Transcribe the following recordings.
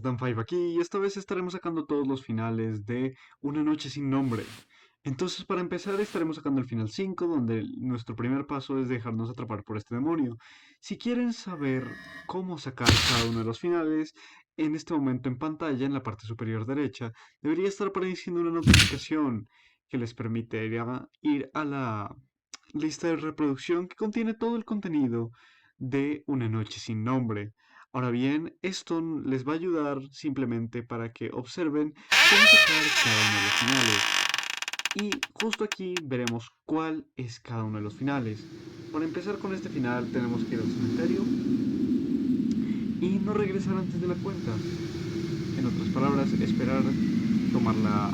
Dan5 aquí y esta vez estaremos sacando todos los finales de Una Noche Sin Nombre. Entonces, para empezar, estaremos sacando el final 5, donde nuestro primer paso es dejarnos atrapar por este demonio. Si quieren saber cómo sacar cada uno de los finales, en este momento en pantalla, en la parte superior derecha, debería estar apareciendo una notificación que les permitirá ir a la lista de reproducción que contiene todo el contenido de Una Noche Sin Nombre. Ahora bien, esto les va a ayudar simplemente para que observen cómo sacar cada uno de los finales. Y justo aquí veremos cuál es cada uno de los finales. Para empezar con este final tenemos que ir al cementerio y no regresar antes de la cuenta. En otras palabras, esperar, tomar la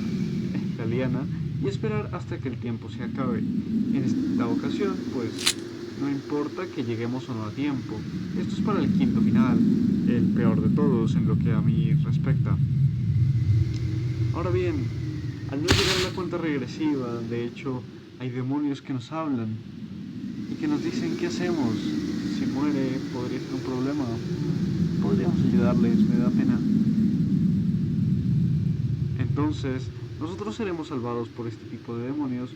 liana y esperar hasta que el tiempo se acabe. En esta ocasión, pues, no importa que lleguemos o no a tiempo. Esto es para el quinto final, el peor de todos en lo que a mí respecta. Ahora bien, al no llegar a la cuenta regresiva, de hecho, hay demonios que nos hablan y que nos dicen qué hacemos. Si muere, podría ser un problema. Podríamos ayudarles, me da pena. Entonces, nosotros seremos salvados por este tipo de demonios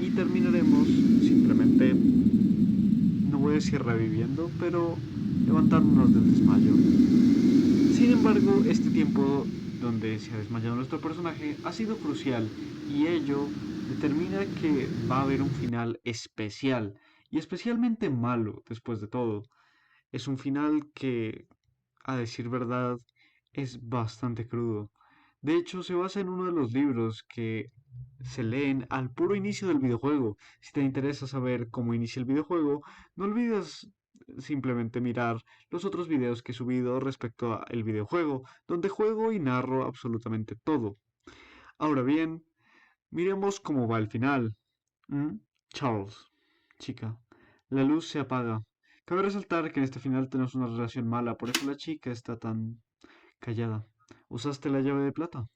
y terminaremos simplemente, no voy a decir reviviendo, pero levantándonos del desmayo. Sin embargo, este tiempo donde se ha desmayado nuestro personaje ha sido crucial y ello determina que va a haber un final especial y especialmente malo después de todo. Es un final que, a decir verdad, es bastante crudo. De hecho, se basa en uno de los libros que se leen al puro inicio del videojuego. Si te interesa saber cómo inicia el videojuego, no olvides simplemente mirar los otros videos que he subido respecto al videojuego, donde juego y narro absolutamente todo. Ahora bien, miremos cómo va el final. ¿Mm? Charles, chica, la luz se apaga. Cabe resaltar que en este final tenemos una relación mala, por eso la chica está tan callada. ¿Usaste la llave de plata?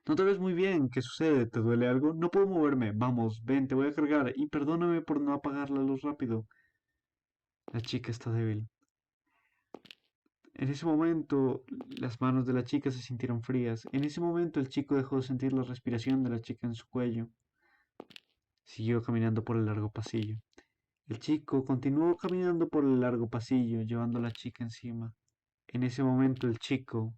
No te ves muy bien, ¿qué sucede? ¿Te duele algo? No puedo moverme. Vamos, ven, te voy a cargar y perdóname por no apagar la luz rápido. La chica está débil. En ese momento, las manos de la chica se sintieron frías. En ese momento, el chico dejó de sentir la respiración de la chica en su cuello. Siguió caminando por el largo pasillo. El chico continuó caminando por el largo pasillo, llevando a la chica encima. En ese momento, el chico...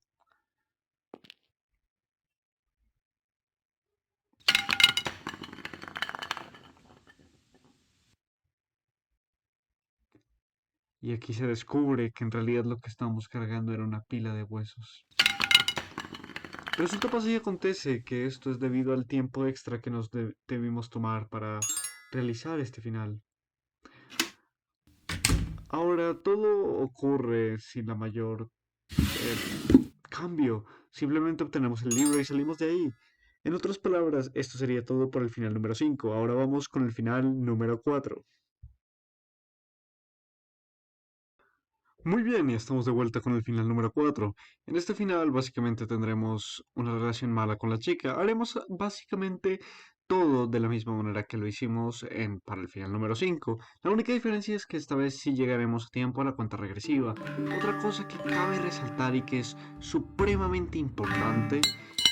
Y aquí se descubre que en realidad lo que estábamos cargando era una pila de huesos. Resulta, pasa y acontece que esto es debido al tiempo extra que nos debimos tomar para realizar este final. Ahora, todo ocurre sin la mayor cambio. Simplemente obtenemos el libro y salimos de ahí. En otras palabras, esto sería todo por el final número 5. Ahora vamos con el final número 4. Muy bien, y estamos de vuelta con el final número 4. En este final básicamente tendremos una relación mala con la chica. Haremos básicamente todo de la misma manera que lo hicimos para el final número 5. La única diferencia es que esta vez sí llegaremos a tiempo a la cuenta regresiva. Otra cosa que cabe resaltar y que es supremamente importante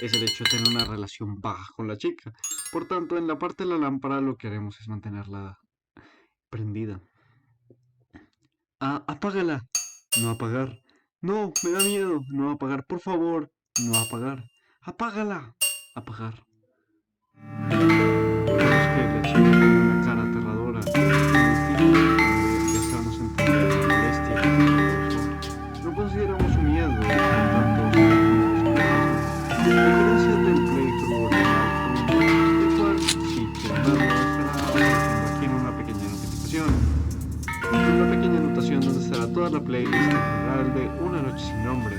es el hecho de tener una relación baja con la chica. Por tanto, en la parte de la lámpara lo que haremos es mantenerla prendida. Ah, apágala. No apagar. No, me da miedo. No apagar, por favor. No apagar. Apágala. Apagar. Vemos que la chica tiene una cara aterradora. Es digno de hacernos entender la molestia que nos causó. No consideramos su miedo, por tanto, seguimos con el mismo. A diferencia del playthrough original que tuvimos, el cual, si quieren verlo, estará apareciendo aquí en una pequeña notificación con una pequeña anotación donde estará toda la playlist en general de Una Noche Sin Nombre.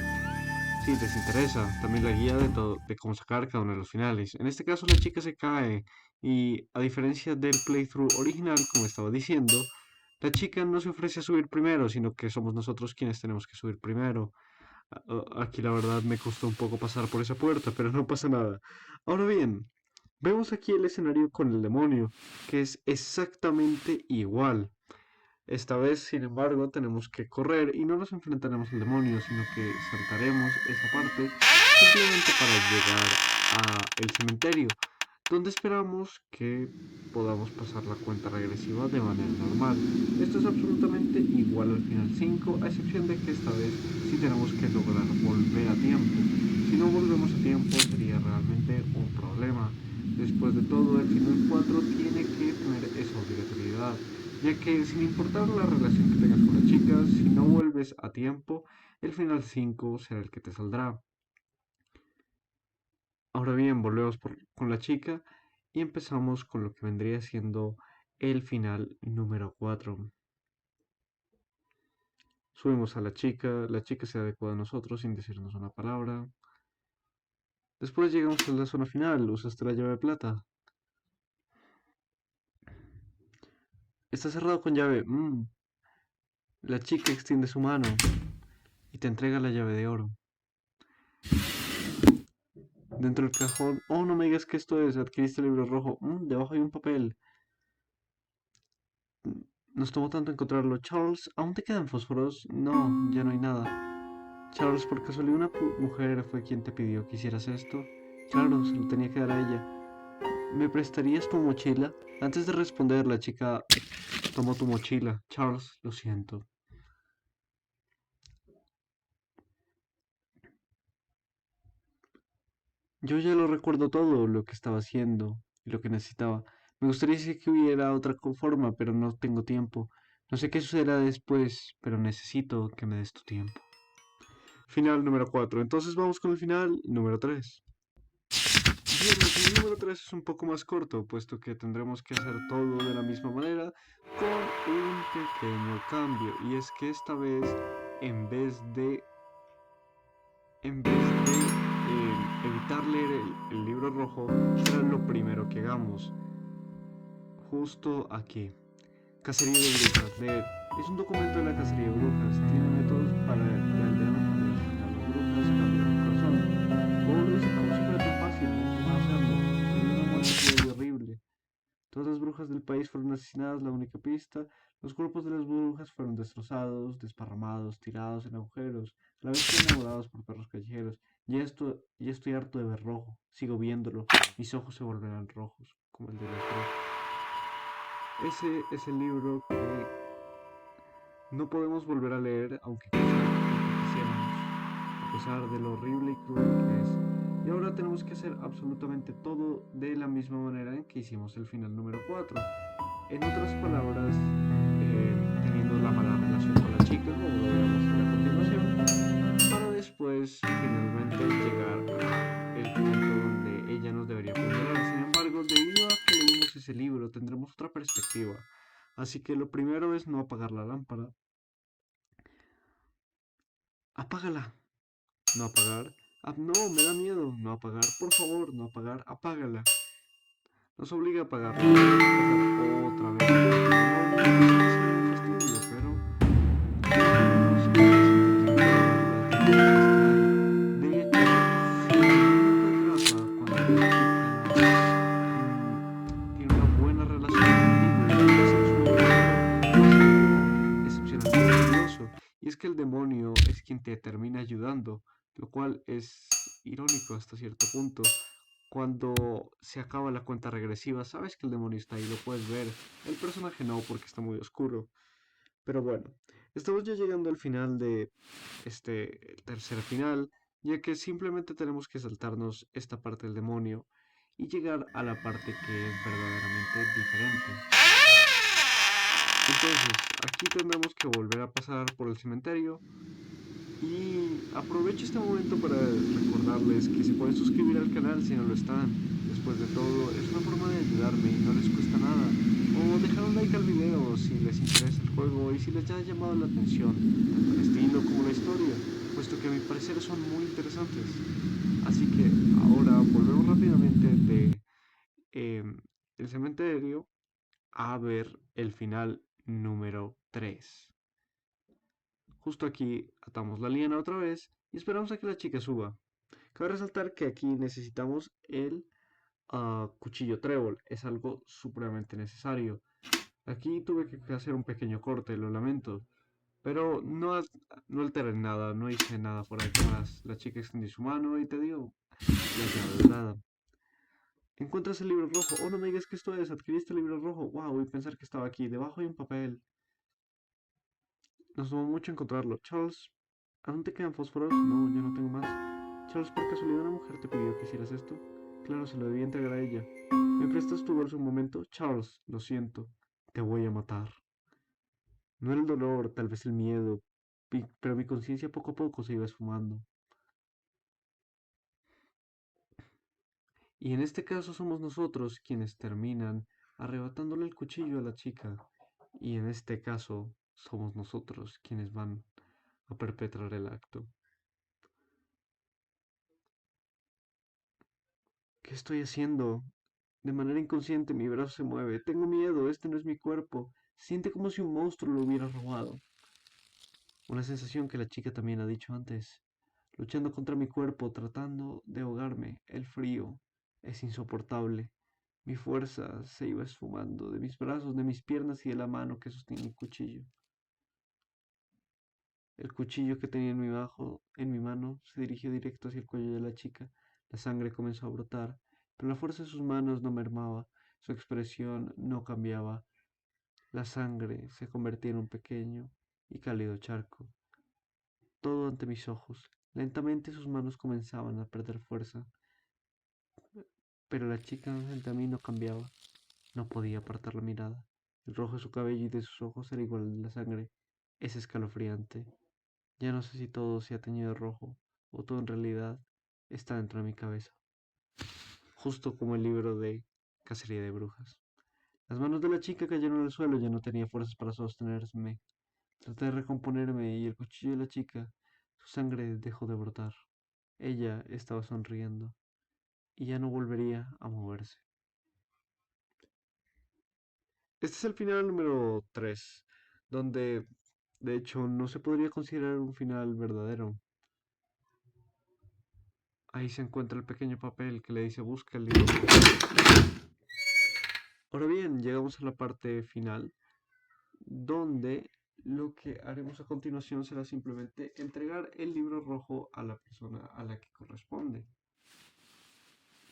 Si les interesa, también la guía de cómo sacar cada uno de los finales. En este caso la chica se cae y a diferencia del playthrough original, como estaba diciendo, la chica no se ofrece a subir primero, sino que somos nosotros quienes tenemos que subir primero. Aquí la verdad me costó un poco pasar por esa puerta, pero no pasa nada. Ahora bien, vemos aquí el escenario con el demonio, que es exactamente igual. Esta vez, sin embargo, tenemos que correr y no nos enfrentaremos al demonio, sino que saltaremos esa parte simplemente para llegar al cementerio, donde esperamos que podamos pasar la cuenta regresiva de manera normal. Esto es absolutamente igual al final 5, a excepción de que esta vez sí tenemos que lograr volver a tiempo. Si no volvemos a tiempo sería realmente un problema. Después de todo, el final 4 tiene que tener esa obligatoriedad, ya que sin importar la relación que tengas con la chica, si no vuelves a tiempo, el final 5 será el que te saldrá. Ahora bien, volvemos con la chica y empezamos con lo que vendría siendo el final número 4. Subimos a la chica se adecua a nosotros sin decirnos una palabra. Después llegamos a la zona final, usaste la llave de plata. Está cerrado con llave. La chica extiende su mano y te entrega la llave de oro. Dentro del cajón, oh, no me digas que esto es, adquiriste el libro rojo. Debajo hay un papel. Nos tomó tanto encontrarlo. Charles, ¿aún te quedan fósforos? No, ya no hay nada. Charles, por casualidad una mujer fue quien te pidió que hicieras esto. Claro, se lo tenía que dar a ella. ¿Me prestarías tu mochila? Antes de responder, la chica tomó tu mochila. Charles, lo siento. Yo ya lo recuerdo todo, lo que estaba haciendo y lo que necesitaba. Me gustaría decir que hubiera otra forma, pero no tengo tiempo. No sé qué sucederá después, pero necesito que me des tu tiempo. Final número 4. Entonces vamos con el final número 3. Bien, el final número 3 es un poco más corto, puesto que tendremos que hacer todo de la misma manera, con un pequeño cambio. Y es que esta vez, en vez de, evitar leer el libro rojo, será lo primero que hagamos. Justo aquí. Cacería de brujas. Leer. Es un documento de la cacería de brujas. Tiene métodos para la aldea mejor identificar las brujas, cambiar el corazón. ¿Cómo lo hice como si fuera tan fácil? ¿Cómo hacerlo? Sería una muerte cruel y horrible. Todas las brujas del país fueron asesinadas, la única pista. Los cuerpos de las brujas fueron destrozados, desparramados, tirados en agujeros, a la vez que enamorados por perros callejeros. Ya estoy harto de ver rojo. Sigo viéndolo. Mis ojos se volverán rojos, como el de los brujas. Ese es el libro que no podemos volver a leer aunque quisiéramos, a pesar de lo horrible y cruel que es. Y ahora tenemos que hacer absolutamente todo de la misma manera en que hicimos el final número 4. En otras palabras, teniendo la mala relación con la chica, como lo veremos en la continuación, para después finalmente llegar al punto donde ella nos debería ponderar. Sin embargo, debido a que leímos ese libro, tendremos otra perspectiva. Así que lo primero es no apagar la lámpara. Apágala. No apagar. No, me da miedo. No apagar. Por favor, no apagar. Apágala. Nos obliga a apagarla. Otra vez. No, no es un fastidio, pero de hecho, si nunca atrapa cuando tiene una buena relación contigo, es excepcionalmente curioso. Y es que el demonio es quien te termina ayudando, lo cual es irónico hasta cierto punto. Cuando se acaba la cuenta regresiva, sabes que el demonio está ahí, lo puedes ver. El personaje no, porque está muy oscuro. Pero bueno, estamos ya llegando al final de este tercer final, ya que simplemente tenemos que saltarnos esta parte del demonio y llegar a la parte que es verdaderamente diferente. Entonces, aquí tendremos que volver a pasar por el cementerio y aprovecho este momento para recordarles que se pueden suscribir al canal si no lo están. Después de todo, es una forma de ayudarme y no les cuesta nada. O dejar un like al video si les interesa el juego y si les ha llamado la atención, tanto el estilo como la historia, puesto que a mi parecer son muy interesantes. Así que ahora volvemos rápidamente de el cementerio a ver el final número 3. Justo aquí atamos la liana otra vez y esperamos a que la chica suba. Cabe resaltar que aquí necesitamos el cuchillo trébol, es algo supremamente necesario. Aquí tuve que hacer un pequeño corte, lo lamento. Pero no alteré nada, no hice nada fuera de cámaras. La chica extendió su mano y te dio la llave dorada. Encuentras el libro rojo. Oh, no me digas que esto es. Adquiriste el libro rojo. Wow, y pensar que estaba aquí. Debajo hay un papel. Nos tomó mucho encontrarlo. Charles, ¿aún te quedan fósforos? No, ya no tengo más. Charles, por casualidad una mujer te pidió que hicieras esto. Claro, se lo debía entregar a ella. ¿Me prestas tu bolso un momento? Charles, lo siento. Te voy a matar. No era el dolor, tal vez el miedo, pero mi conciencia poco a poco se iba esfumando. Y en este caso somos nosotros quienes terminan arrebatándole el cuchillo a la chica. Y en este caso somos nosotros quienes van a perpetrar el acto. ¿Qué estoy haciendo? De manera inconsciente mi brazo se mueve. Tengo miedo, este no es mi cuerpo. Siente como si un monstruo lo hubiera robado. Una sensación que la chica también ha dicho antes. Luchando contra mi cuerpo, tratando de ahogarme. El frío es insoportable. Mi fuerza se iba esfumando de mis brazos, de mis piernas y de la mano que sostiene el cuchillo. El cuchillo que tenía en mi mano se dirigió directo hacia el cuello de la chica. La sangre comenzó a brotar, pero la fuerza de sus manos no mermaba, su expresión no cambiaba. La sangre se convertía en un pequeño y cálido charco, todo ante mis ojos. Lentamente sus manos comenzaban a perder fuerza, pero la chica ante mí no cambiaba. No podía apartar la mirada. El rojo de su cabello y de sus ojos era igual al de la sangre. Es escalofriante. Ya no sé si todo se ha teñido de rojo o todo en realidad está dentro de mi cabeza. Justo como el libro de Cacería de Brujas. Las manos de la chica cayeron al suelo, ya no tenía fuerzas para sostenerme. Traté de recomponerme y el cuchillo de la chica, su sangre dejó de brotar. Ella estaba sonriendo y ya no volvería a moverse. Este es el final número 3, donde de hecho no se podría considerar un final verdadero. Ahí se encuentra el pequeño papel que le dice busca el libro rojo. Ahora bien, llegamos a la parte final, donde lo que haremos a continuación será simplemente entregar el libro rojo a la persona a la que corresponde,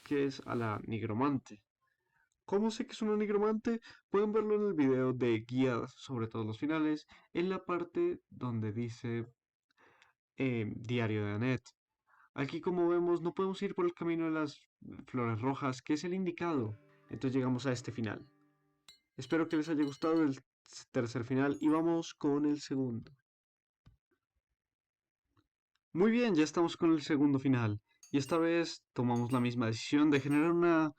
que es a la nigromante. ¿Cómo sé que es una nigromante? Pueden verlo en el video de guía sobre todos los finales, en la parte donde dice Diario de Annette. Aquí, como vemos, no podemos ir por el camino de las flores rojas, que es el indicado. Entonces llegamos a este final. Espero que les haya gustado el tercer final y vamos con el segundo. Muy bien, ya estamos con el segundo final. Y esta vez tomamos la misma decisión de generar una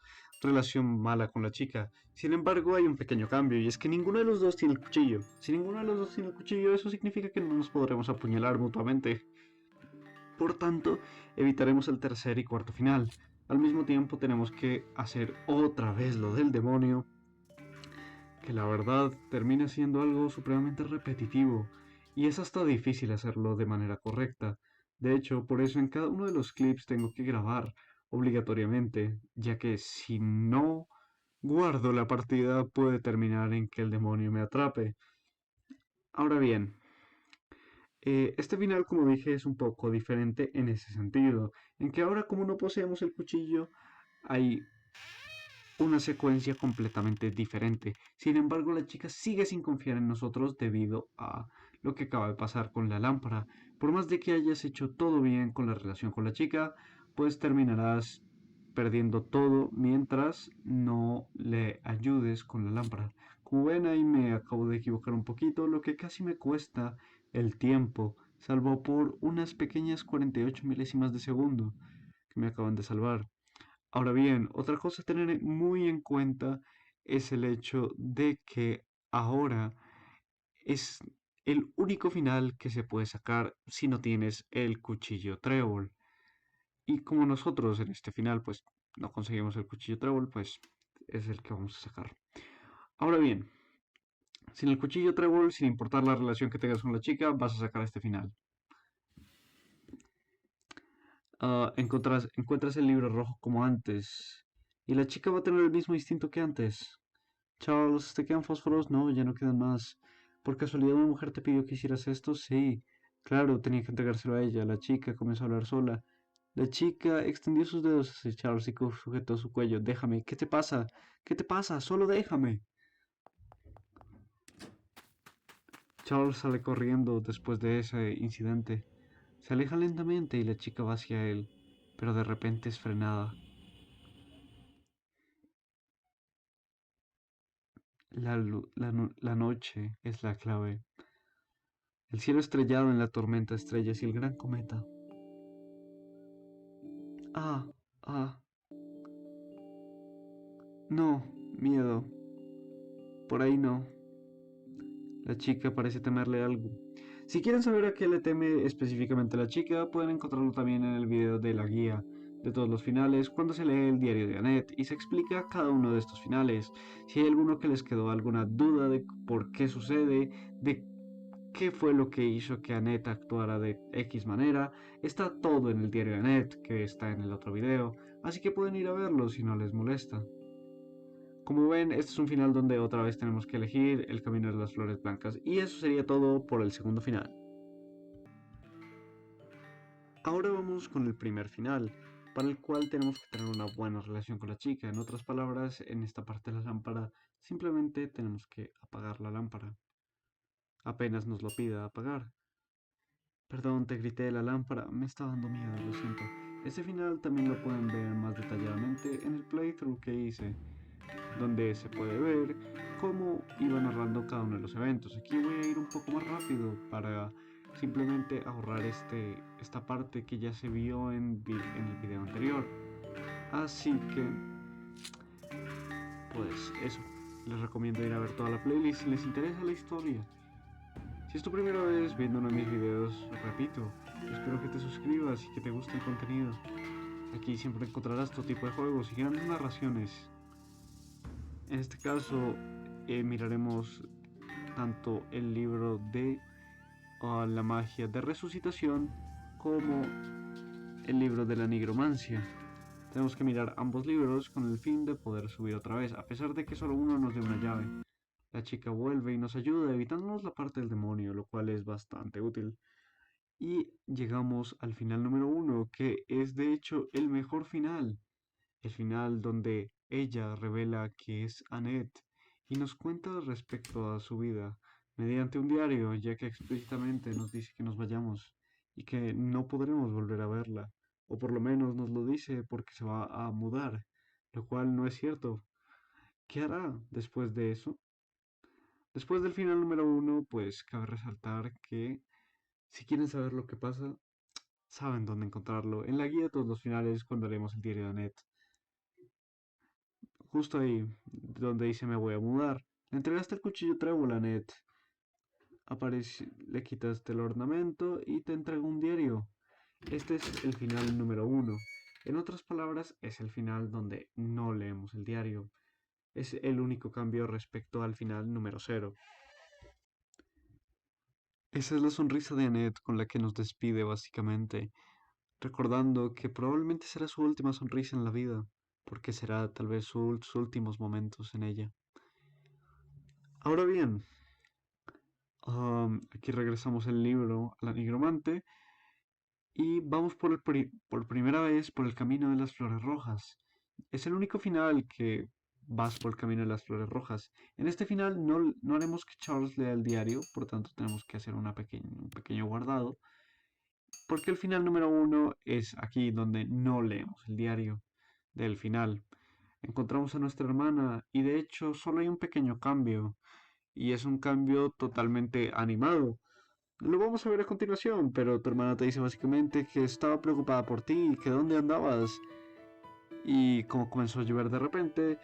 relación mala con la chica. Sin embargo, hay un pequeño cambio y es que ninguno de los dos tiene el cuchillo. Si ninguno de los dos tiene el cuchillo, eso significa que no nos podremos apuñalar mutuamente. Por tanto, evitaremos el tercer y cuarto final. Al mismo tiempo tenemos que hacer otra vez lo del demonio, que la verdad termina siendo algo supremamente repetitivo y es hasta difícil hacerlo de manera correcta. De hecho, por eso en cada uno de los clips tengo que grabar obligatoriamente, ya que si no guardo la partida puede terminar en que el demonio me atrape. Ahora bien, este final, como dije, es un poco diferente en ese sentido, en que ahora como no poseemos el cuchillo, hay una secuencia completamente diferente. Sin embargo, la chica sigue sin confiar en nosotros debido a lo que acaba de pasar con la lámpara. Por más de que hayas hecho todo bien con la relación con la chica, pues terminarás perdiendo todo mientras no le ayudes con la lámpara. Como ven, ahí me acabo de equivocar un poquito, lo que casi me cuesta el tiempo, salvo por unas pequeñas 48 milésimas de segundo que me acaban de salvar. Ahora bien, otra cosa a tener muy en cuenta es el hecho de que ahora es el único final que se puede sacar si no tienes el cuchillo trébol. Y como nosotros en este final pues no conseguimos el cuchillo trébol, pues es el que vamos a sacar. Ahora bien, sin el cuchillo trébol, sin importar la relación que tengas con la chica, vas a sacar este final. Encuentras el libro rojo como antes. Y la chica va a tener el mismo instinto que antes. Charles, ¿te quedan fósforos? No, ya no quedan más. ¿Por casualidad una mujer te pidió que hicieras esto? Sí. Claro, tenía que entregárselo a ella. La chica comenzó a hablar sola. La chica extendió sus dedos hacia Charles y sujetó su cuello. Déjame. ¿Qué te pasa? ¿Qué te pasa? Solo déjame. Charles sale corriendo después de ese incidente. Se aleja lentamente y la chica va hacia él, pero de repente es frenada. La noche es la clave. El cielo estrellado en la tormenta estrellas y el gran cometa. Ah, ah, no, miedo. Por ahí no. La chica parece temerle algo. Si quieren saber a qué le teme específicamente la chica, pueden encontrarlo también en el video de la guía de todos los finales, cuando se lee el diario de Annette y se explica cada uno de estos finales. Si hay alguno que les quedó alguna duda de por qué sucede, de qué fue lo que hizo que Annette actuara de X manera, está todo en el diario de Annette, que está en el otro video, así que pueden ir a verlo si no les molesta. Como ven, este es un final donde otra vez tenemos que elegir el camino de las flores blancas. Y eso sería todo por el segundo final. Ahora vamos con el primer final, para el cual tenemos que tener una buena relación con la chica. En otras palabras, en esta parte de la lámpara, simplemente tenemos que apagar la lámpara. Apenas nos lo pida apagar. Perdón, te grité de la lámpara, me está dando miedo, lo siento. Este final también lo pueden ver más detalladamente en el playthrough que hice, donde se puede ver cómo iba narrando cada uno de los eventos. Aquí voy a ir un poco más rápido para simplemente ahorrar esta parte que ya se vio en el video anterior. Así que, pues eso, les recomiendo ir a ver toda la playlist si les interesa la historia. Si es tu primera vez viendo uno de mis videos, repito, espero que te suscribas y que te guste el contenido. Aquí siempre encontrarás todo tipo de juegos y grandes narraciones. En este caso, miraremos tanto el libro de la magia de resucitación como el libro de la nigromancia. Tenemos que mirar ambos libros con el fin de poder subir otra vez, a pesar de que solo uno nos dé una llave. La chica vuelve y nos ayuda evitándonos la parte del demonio, lo cual es bastante útil. Y llegamos al final número uno, que es de hecho el mejor final. El final donde ella revela que es Annette y nos cuenta respecto a su vida mediante un diario, ya que explícitamente nos dice que nos vayamos y que no podremos volver a verla, o por lo menos nos lo dice porque se va a mudar, lo cual no es cierto. ¿Qué hará después de eso? Después del final número uno, pues cabe resaltar que si quieren saber lo que pasa, saben dónde encontrarlo. En la guía de todos los finales cuando haremos el diario de Annette. Justo ahí, donde dice me voy a mudar. Le entregaste el cuchillo trébol a Ned. Le quitaste el ornamento y te entrega un diario. Este es el final número uno. En otras palabras, es el final donde no leemos el diario. Es el único cambio respecto al final número cero. Esa es la sonrisa de Annette con la que nos despide básicamente, recordando que probablemente será su última sonrisa en la vida, porque será tal vez sus últimos momentos en ella. Ahora bien, aquí regresamos el libro a la nigromante y vamos por primera vez por el camino de las flores rojas. Es el único final que vas por el camino de las flores rojas. En este final no haremos que Charles lea el diario, por tanto tenemos que hacer un pequeño guardado, porque el final número uno es aquí donde no leemos el diario del final. Encontramos a nuestra hermana y de hecho solo hay un pequeño cambio y es un cambio totalmente animado. Lo vamos a ver a continuación, pero tu hermana te dice básicamente que estaba preocupada por ti y que dónde andabas. Y como comenzó a llover de repente,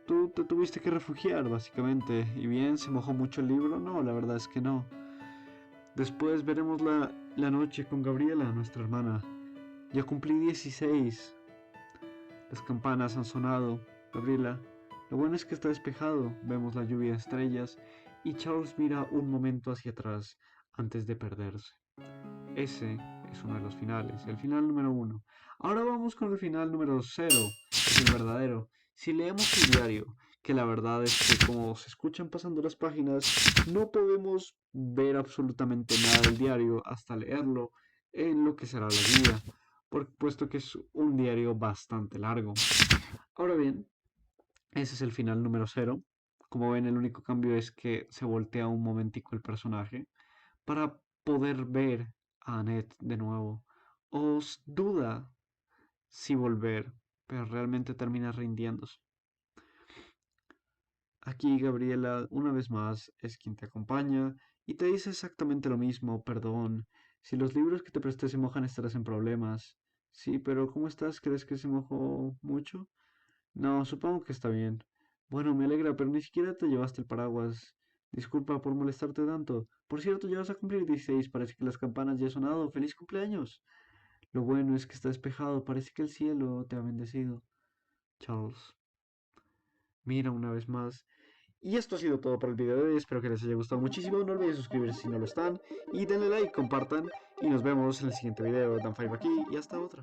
tú te tuviste que refugiar básicamente. Y bien, ¿se mojó mucho el libro? No, la verdad es que no. Después veremos la noche con Gabriela, nuestra hermana. Ya cumplí 16. Las campanas han sonado. Gabriela, lo bueno es que está despejado. Vemos la lluvia de estrellas y Charles mira un momento hacia atrás antes de perderse. Ese es uno de los finales, el final número uno. Ahora vamos con el final número cero, es el verdadero. Si leemos el diario, que la verdad es que como se escuchan pasando las páginas, no podemos ver absolutamente nada del diario hasta leerlo en lo que será la guía, puesto que es un diario bastante largo. Ahora bien, ese es el final número cero. Como ven, el único cambio es que se voltea un momentico el personaje para poder ver a Annette de nuevo. Os duda si volver, pero realmente termina rindiéndose. Aquí Gabriela, una vez más, es quien te acompaña y te dice exactamente lo mismo, perdón. Si los libros que te presté se mojan, estarás en problemas. Sí, pero ¿cómo estás? ¿Crees que se mojó mucho? No, supongo que está bien. Bueno, me alegra, pero ni siquiera te llevaste el paraguas. Disculpa por molestarte tanto. Por cierto, ya vas a cumplir 16, parece que las campanas ya han sonado. ¡Feliz cumpleaños! Lo bueno es que está despejado, parece que el cielo te ha bendecido. Charles, mira una vez más. Y esto ha sido todo por el video de hoy, espero que les haya gustado muchísimo, no olviden suscribirse si no lo están, y denle like, compartan, y nos vemos en el siguiente video. Dan5 aquí, y hasta otra.